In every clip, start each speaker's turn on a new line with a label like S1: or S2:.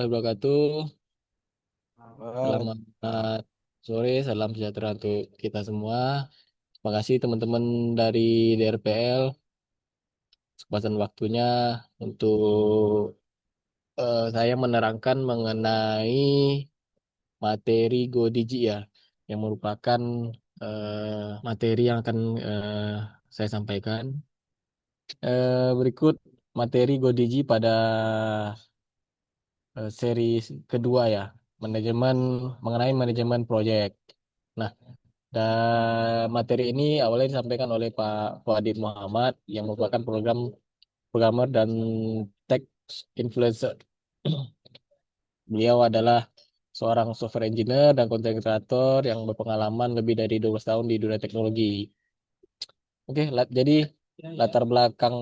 S1: wabarakatuh.
S2: Bang,
S1: Selamat sore, salam sejahtera untuk kita semua. Terima kasih teman-teman dari DRPL kesempatan waktunya untuk saya menerangkan mengenai materi GoDigi ya, yang merupakan materi yang akan saya sampaikan. Berikut materi GoDigi pada seri kedua ya, manajemen mengenai manajemen proyek. Nah, materi ini awalnya disampaikan oleh Pak Fuadid Muhammad yang merupakan programmer dan tech influencer. Beliau adalah seorang software engineer dan content creator yang berpengalaman lebih dari 12 tahun di dunia teknologi. Oke, jadi latar belakang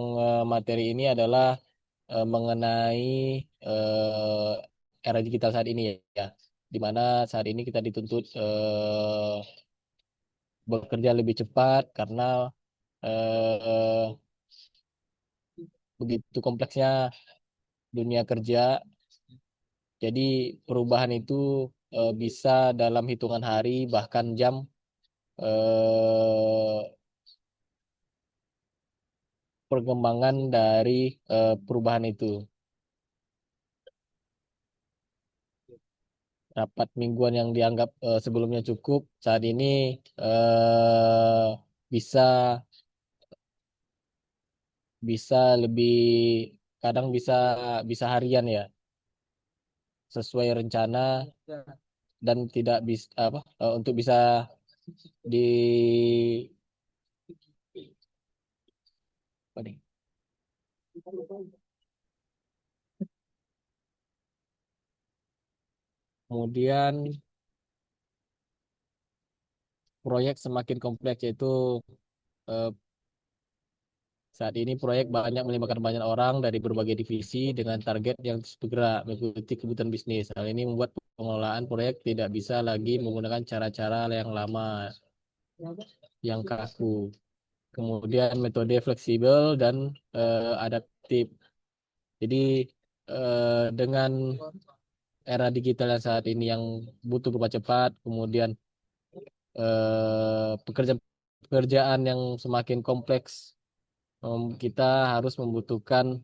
S1: materi ini adalah mengenai era digital saat ini ya, di mana saat ini kita dituntut bekerja lebih cepat karena eh, begitu kompleksnya dunia kerja. Jadi perubahan itu bisa dalam hitungan hari bahkan jam eh, perkembangan dari perubahan itu. Rapat mingguan yang dianggap sebelumnya cukup saat ini bisa bisa lebih kadang bisa bisa harian ya, sesuai rencana dan tidak bisa apa untuk bisa di apa nih? Kemudian proyek semakin kompleks, yaitu eh, saat ini proyek banyak melibatkan banyak orang dari berbagai divisi dengan target yang segera mengikuti kebutuhan bisnis. Hal ini membuat pengelolaan proyek tidak bisa lagi menggunakan cara-cara yang lama, yang kaku. Kemudian metode fleksibel dan adaptif. Jadi dengan era digital yang saat ini yang butuh berubah cepat, kemudian pekerjaan yang semakin kompleks, kita harus membutuhkan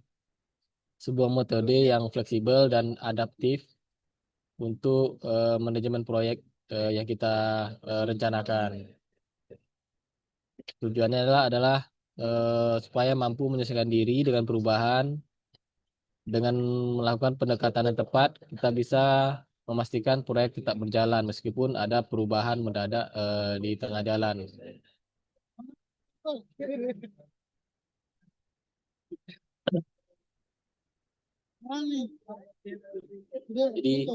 S1: sebuah metode yang fleksibel dan adaptif untuk manajemen proyek yang kita rencanakan. Tujuannya adalah supaya mampu menyesuaikan diri dengan perubahan. Dengan melakukan pendekatan yang tepat, kita bisa memastikan proyek tetap berjalan meskipun ada perubahan mendadak di tengah jalan. Jadi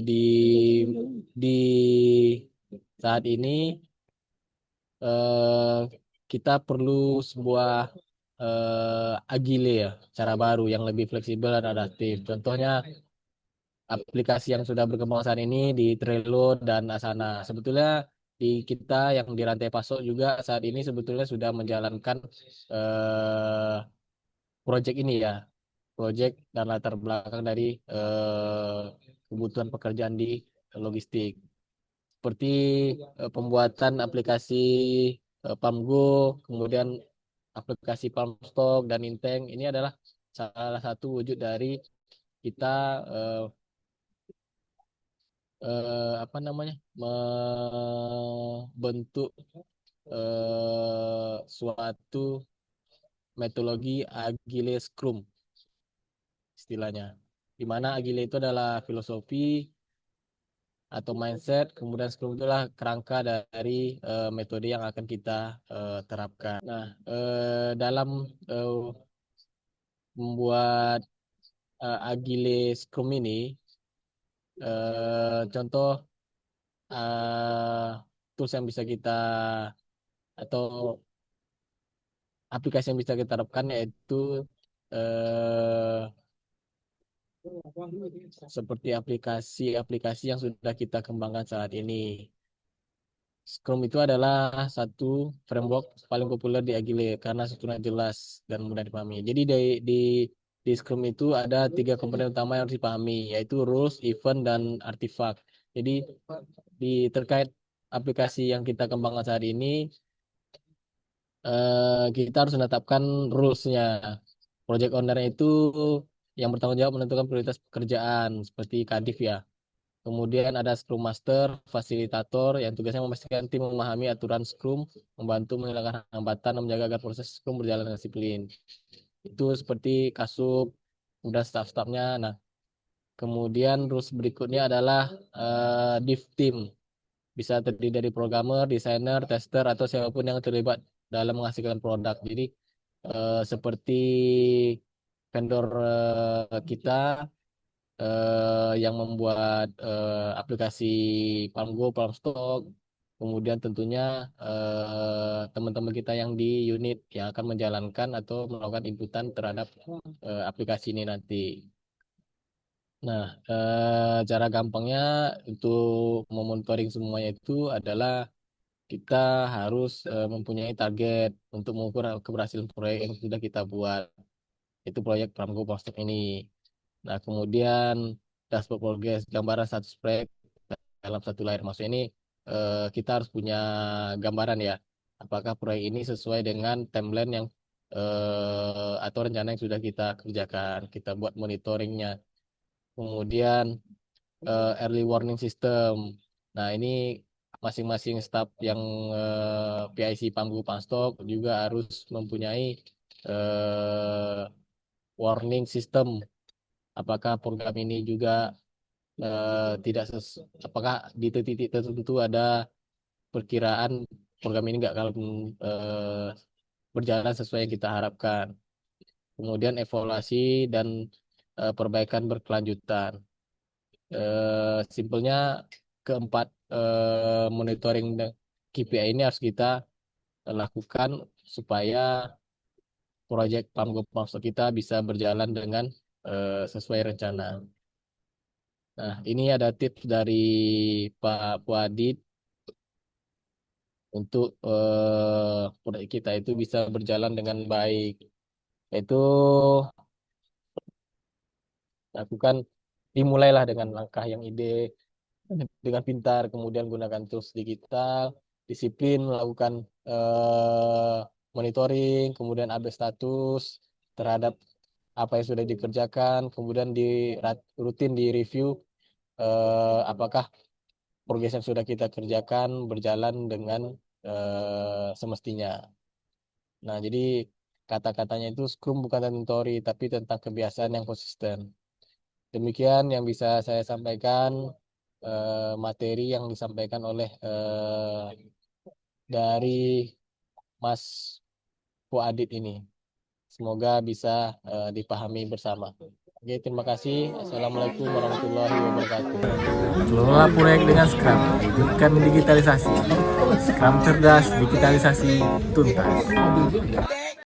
S1: di di saat ini eh, kita perlu sebuah agile ya, cara baru yang lebih fleksibel dan adaptif. Contohnya aplikasi yang sudah berkembang saat ini di Trello dan Asana. Sebetulnya di kita yang di rantai pasok juga saat ini sebetulnya sudah menjalankan eh, project ini ya, project dan latar belakang dari kebutuhan pekerjaan di logistik. Seperti pembuatan aplikasi Pamgo, kemudian aplikasi Palmstock dan Inteng. Ini adalah salah satu wujud dari kita eh, apa namanya, membentuk suatu metodologi Agile Scrum istilahnya. Di mana Agile itu adalah filosofi atau mindset, kemudian Scrum itulah kerangka dari metode yang akan kita terapkan. Nah, dalam eh, membuat Agile Scrum ini, contoh tools yang bisa kita atau aplikasi yang bisa kita terapkan yaitu eh, seperti aplikasi-aplikasi yang sudah kita kembangkan saat ini. Scrum itu adalah satu framework paling populer di Agile karena strukturnya jelas dan mudah dipahami. Jadi di Scrum itu ada 3 komponen utama yang harus dipahami, yaitu rules, event, dan artifact. Jadi terkait aplikasi yang kita kembangkan saat ini, kita harus menetapkan rules-nya. Project owner itu yang bertanggung jawab menentukan prioritas pekerjaan, seperti Kadif ya. Kemudian ada Scrum Master, fasilitator yang tugasnya memastikan tim memahami aturan Scrum, membantu menghilangkan hambatan, dan menjaga agar proses Scrum berjalan dengan disiplin. Itu seperti Kasub, udah staff-staffnya. Nah, kemudian rules berikutnya adalah div team. Bisa terdiri dari programmer, desainer, tester, atau siapapun yang terlibat dalam menghasilkan produk. Jadi seperti vendor kita yang membuat aplikasi PalmGo, PalmStock, kemudian tentunya teman-teman kita yang di unit yang akan menjalankan atau melakukan inputan terhadap aplikasi ini nanti. Nah, cara gampangnya untuk memonitoring semuanya itu adalah kita harus mempunyai target untuk mengukur keberhasilan proyek yang sudah kita buat. Itu proyek PalmGo, PalmStock ini. Nah, kemudian dashboard progress, gambaran status proyek dalam satu layar. Maksudnya ini kita harus punya gambaran ya, apakah proyek ini sesuai dengan timeline yang atau rencana yang sudah kita kerjakan. Kita buat monitoringnya. Kemudian early warning system. Nah, ini masing-masing staf yang PIC Panggu Panstok juga harus mempunyai warning system. Apakah program ini juga tidak apakah di titik tertentu ada perkiraan program ini nggak akan berjalan sesuai yang kita harapkan. Kemudian evaluasi dan perbaikan berkelanjutan. Simpelnya keempat monitoring KPI ini harus kita lakukan supaya proyek PAMGO Pamstok kita bisa berjalan dengan sesuai rencana. Nah, ini ada tips dari Pak Puadit untuk proyek kita itu bisa berjalan dengan baik. Itu lakukan, dimulailah dengan langkah yang ide, dengan pintar, kemudian gunakan tools digital, disiplin melakukan monitoring, kemudian update status terhadap apa yang sudah dikerjakan, kemudian rutin di review apakah progres yang sudah kita kerjakan berjalan dengan semestinya. Nah, jadi kata-katanya itu Scrum bukan tentang teori, tapi tentang kebiasaan yang konsisten. Demikian yang bisa saya sampaikan, materi yang disampaikan oleh dari Mas Fuadit ini. Semoga bisa dipahami bersama. Oke, terima kasih. Assalamualaikum warahmatullahi wabarakatuh. Kelola proyek dengan Scrum, wujudkan digitalisasi. Scrum cerdas, digitalisasi tuntas.